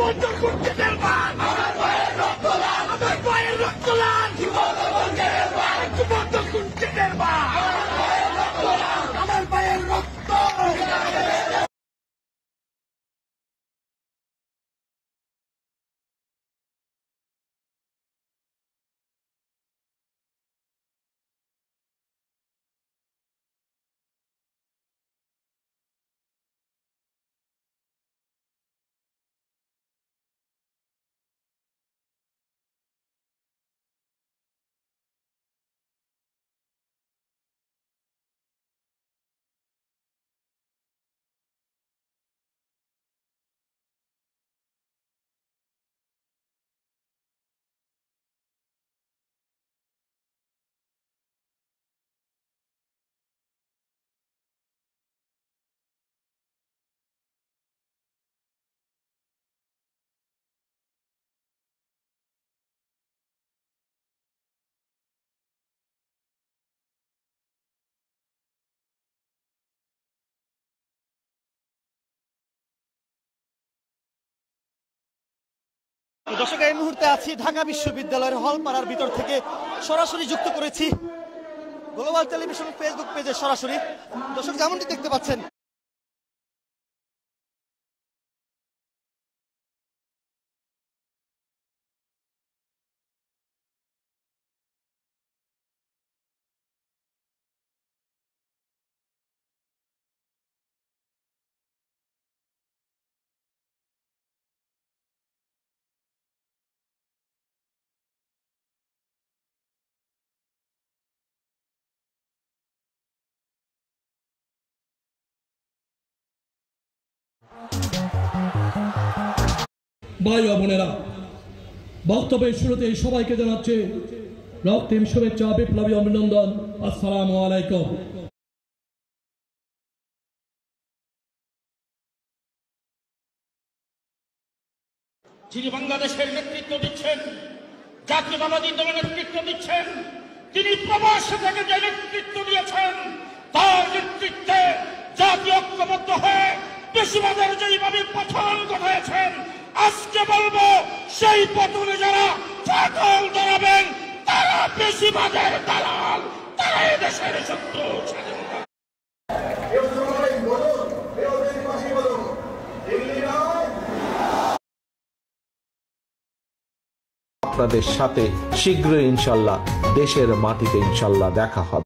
বন্ধ করতে পারবেন আমার ভাইয়ের রক্ত লাল আমার ভাইয়ের রক্ত লাল একটু বন্ধ করতে পারবেন আমার ভাইয়ের রক্ত লাল আমার ভাইয়ের রক্ত দর্শক, এই মুহূর্তে আছি ঢাকা বিশ্ববিদ্যালয়ের হলপাড়ার ভিতর থেকে সরাসরি যুক্ত করেছি গ্লোবাল টেলিভিশন ফেসবুক পেজে সরাসরি। দর্শক, যেমনটি দেখতে পাচ্ছেন ভাই ও বোনেরা, বক্তব্যের শুরুতে সবাইকে জানাচ্ছে রক্তিম শুভেচ্ছা, বিপ্লবী অভিনন্দন। আসসালামু আলাইকুম। যিনি বাংলাদেশের নেতৃত্ব দিচ্ছেন, জাতীয়তাবাদী দলের নেতৃত্ব দিচ্ছেন, তিনি প্রবাস থেকে যে নেতৃত্ব দিয়েছেন, তার নেতৃত্বে জাতীয় ঐক্যবদ্ধ হয়ে বেশিবাদের যেইভাবে পতন ঘটাইছেন, আজকে বলবো সেই পতনে যারা ফাটল ধরাবেন তারা বেশিবাদের দালাল, তারা এদেশের শত্রু। আপনাদের সাথে শীঘ্রই ইনশাল্লাহ দেশের মাটিতে ইনশাল্লাহ দেখা হবে।